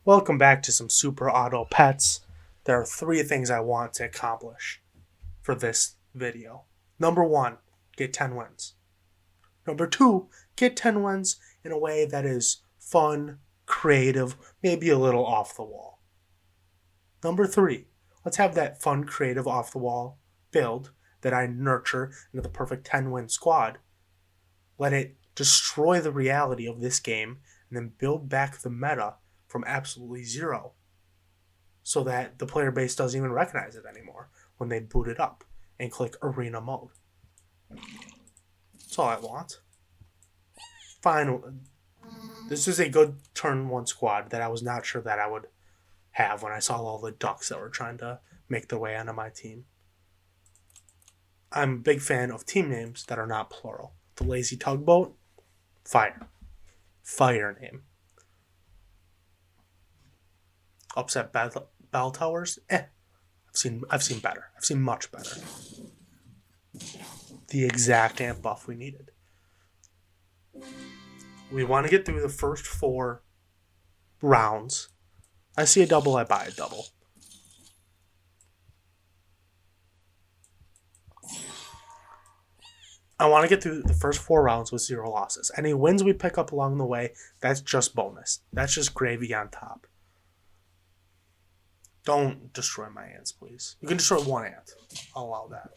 Welcome back to some Super Auto Pets. There are three things I want to accomplish for this video. Number one, get 10 wins. Number two, get 10 wins in a way that is fun, creative, maybe a little off the wall. Number three, let's have that fun, creative, off the wall build that I nurture into the perfect 10-win squad. Let it destroy the reality of this game and then build back the meta from absolutely zero so that the player base doesn't even recognize it anymore when they boot it up and click arena mode. That's all I want. Fine. This is a good turn one squad that I was not sure that I would have when I saw all the ducks that were trying to make their way onto my team. I'm a big fan of team names that are not plural. The Lazy Tugboat, fire. Fire name. Upset Bell Towers, I've seen better. I've seen much better. The exact amp buff we needed. We want to get through the first 4 rounds. I see a double, I buy a double. I want to get through the first 4 rounds with 0 losses. Any wins we pick up along the way, that's just bonus. That's just gravy on top. Don't destroy my ants, please. You can destroy 1 ant. I'll allow that.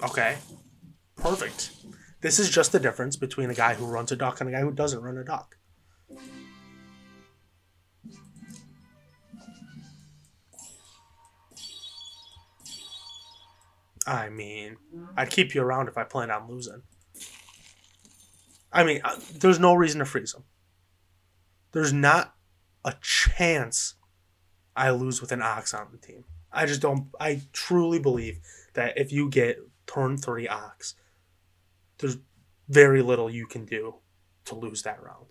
Okay. Perfect. This is just the difference between a guy who runs a duck and a guy who doesn't run a duck. I mean, I'd keep you around if I planned on losing. I mean, there's no reason to freeze him. There's not a chance I lose with an Ox on the team. I truly believe that if you get turn 3 Ox, there's very little you can do to lose that round.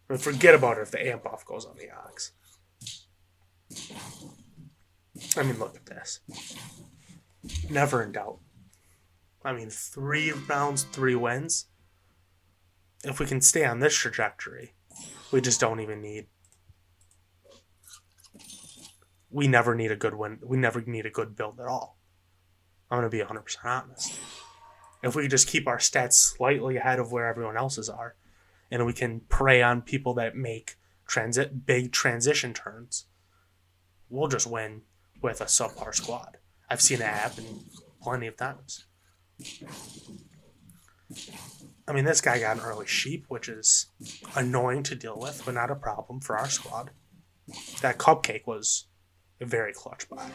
And forget about it if the amp buff goes on the Ox. I mean, look at this. Never in doubt. I mean, 3 rounds, 3 wins. If we can stay on this trajectory, we just don't even need. We never need a good win. We never need a good build at all. I'm going to be 100% honest. If we just keep our stats slightly ahead of where everyone else's are, and we can prey on people that make big transition turns, we'll just win with a subpar squad. I've seen it happen plenty of times. I mean, this guy got an early sheep, which is annoying to deal with, but not a problem for our squad. That cupcake was a very clutch buy.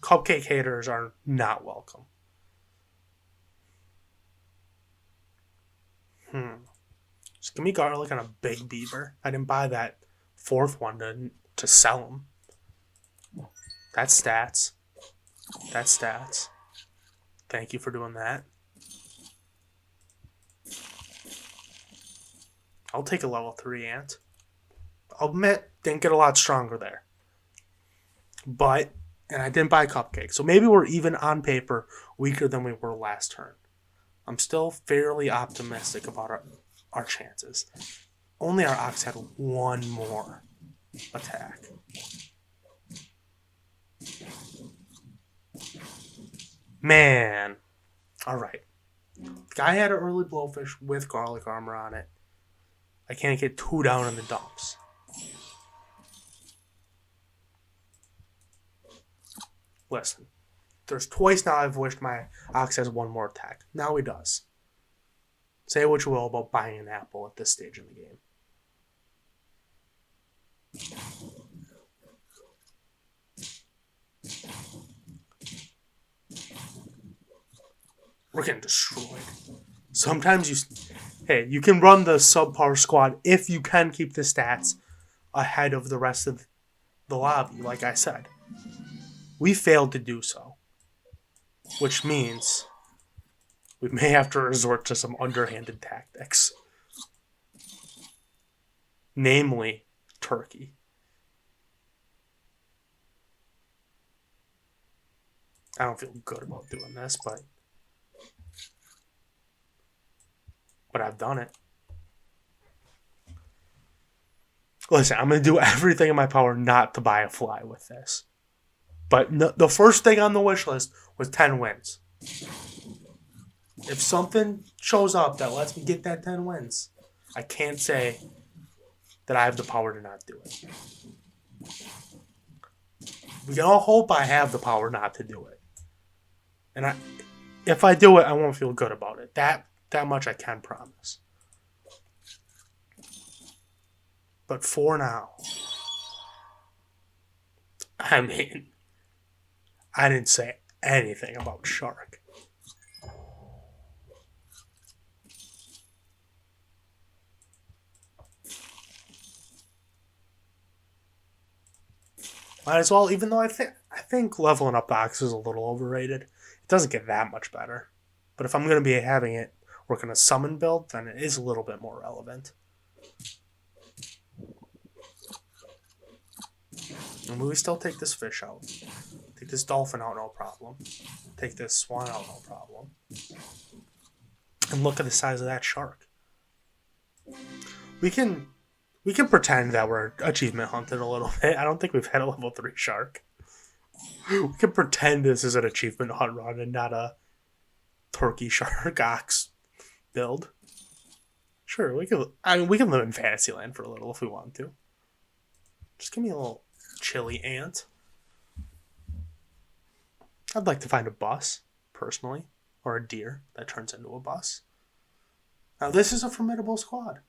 Cupcake haters are not welcome. Just give me garlic on a big beaver. I didn't buy that 4th one to sell them. That's stats. That's stats. Thank you for doing that. I'll take a level 3 ant. I'll admit, didn't get a lot stronger there. But, and I didn't buy a cupcake. So maybe we're even on paper weaker than we were last turn. I'm still fairly optimistic about our chances. Only our Ox had 1 more attack. Man. Alright. The guy had an early blowfish with garlic armor on it. I can't get 2 down in the dumps. Listen. There's twice now I've wished my Ox has 1 more attack. Now he does. Say what you will about buying an apple at this stage in the game. We're getting destroyed. Sometimes you can run the subpar squad if you can keep the stats ahead of the rest of the lobby, like I said. We failed to do so, which means we may have to resort to some underhanded tactics. Namely, Turkey. I don't feel good about doing this, but but I've done it. Listen, I'm going to do everything in my power not to buy a fly with this. But no, the first thing on the wish list was 10 wins. If something shows up that lets me get that 10 wins, I can't say that I have the power to not do it. We can all hope I have the power not to do it. And if I do it, I won't feel good about it. That much I can promise. But for now, I mean, I didn't say anything about shark. Might as well, even though I think leveling up box is a little overrated. It doesn't get that much better. But if I'm going to be having it work in a summon build, then it is a little bit more relevant. And we still take this fish out. Take this dolphin out, no problem. Take this swan out, no problem. And look at the size of that shark. We can pretend that we're achievement hunted a little bit. I don't think we've had a level 3 shark. We can pretend this is an achievement hunt run and not a turkey shark ox build. Sure, we can live in Fantasyland for a little if we want to. Just give me a little chili ant. I'd like to find a bus, personally, or a deer that turns into a bus. Now this is a formidable squad.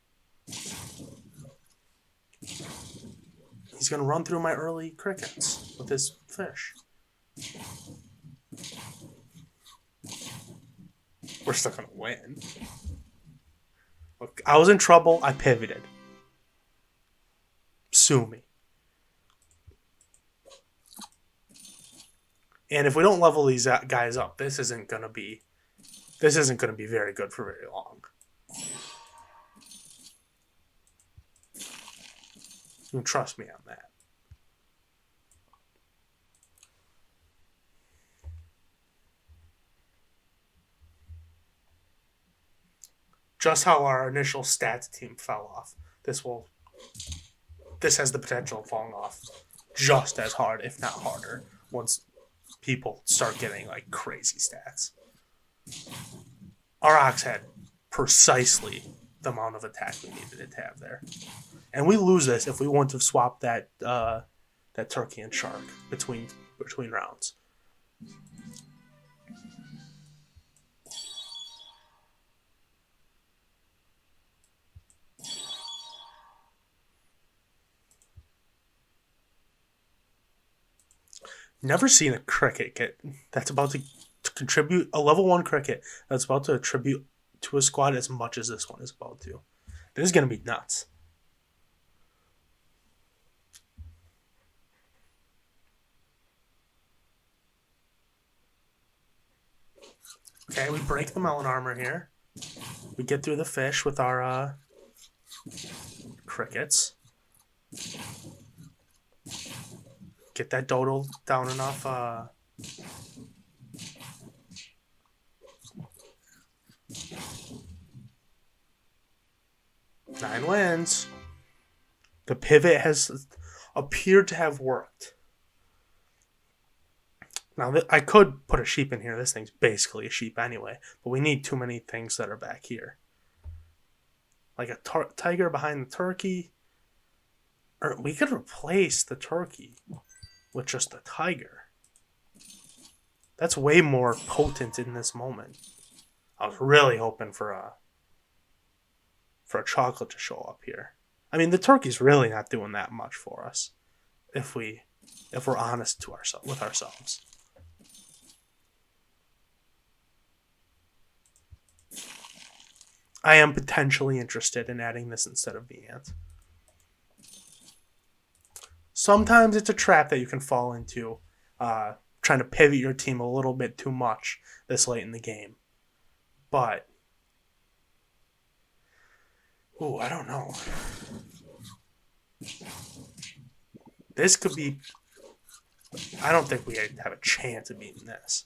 He's going to run through my early crickets with his fish. We're still going to win. Look, I was in trouble. I pivoted. Sue me. And if we don't level these guys up, this isn't going to be very good for very long. You can trust me on that. Just how our initial stats team fell off. This has the potential of falling off just as hard, if not harder, once people start getting like crazy stats. Our ox had precisely the amount of attack we needed it to have there. And we lose this if we want to swap that turkey and shark between rounds. Never seen a cricket that's about to contribute, a level 1 cricket that's about to attribute to a squad as much as this one is about to. This is going to be nuts. Okay, we break the melon armor here. We get through the fish with our crickets. Get that dodo down enough. 9 wins. The pivot has appeared to have worked. Now, I could put a sheep in here. This thing's basically a sheep anyway. But we need too many things that are back here. Like a tiger behind the turkey. Or we could replace the turkey with just a tiger. That's way more potent in this moment. I was really hoping for a chocolate to show up here. I mean, the turkey's really not doing that much for us, if we're honest with ourselves. I am potentially interested in adding this instead of the ant. Sometimes it's a trap that you can fall into, trying to pivot your team a little bit too much this late in the game. But, I don't know. This could be... I don't think we have a chance of beating this.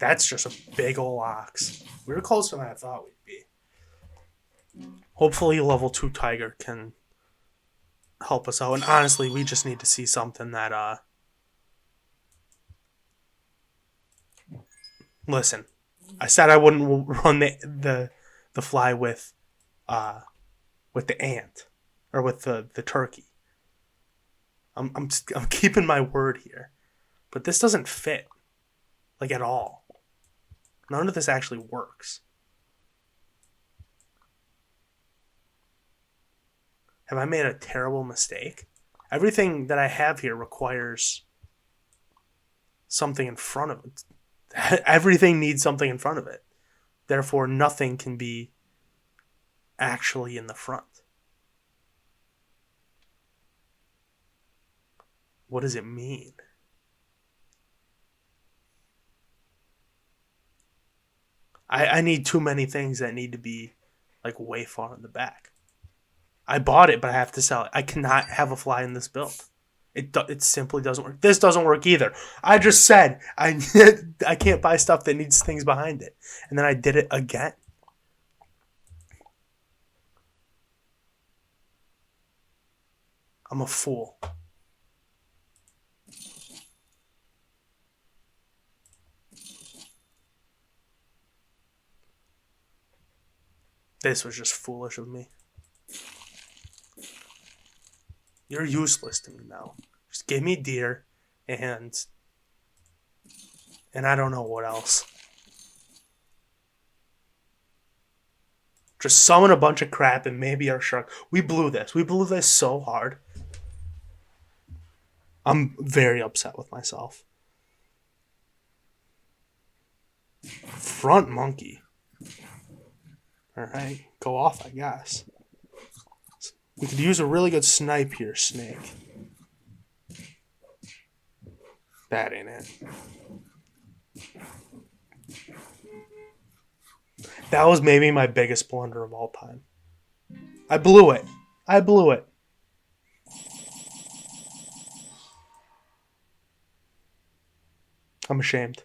That's just a big ol' ox. We were closer than I thought we'd be. Hopefully level 2 tiger can help us out. And honestly, we just need to see something that listen, I said I wouldn't run the fly with the ant or with the turkey. I'm keeping my word here, but this doesn't fit like at all. None of this actually works. Have I made a terrible mistake? Everything that I have here requires something in front of it. Everything needs something in front of it. Therefore, nothing can be actually in the front. What does it mean? I need too many things that need to be like way far in the back. I bought it, but I have to sell it. I cannot have a fly in this build. It simply doesn't work. This doesn't work either. I just said I can't buy stuff that needs things behind it. And then I did it again. I'm a fool. This was just foolish of me. You're useless to me now. Just give me deer and I don't know what else. Just summon a bunch of crap and maybe our shark. We blew this. We blew this so hard. I'm very upset with myself. Front monkey. Alright, go off, I guess. We could use a really good snipe here, snake. That ain't it. That was maybe my biggest blunder of all time. I blew it. I'm ashamed.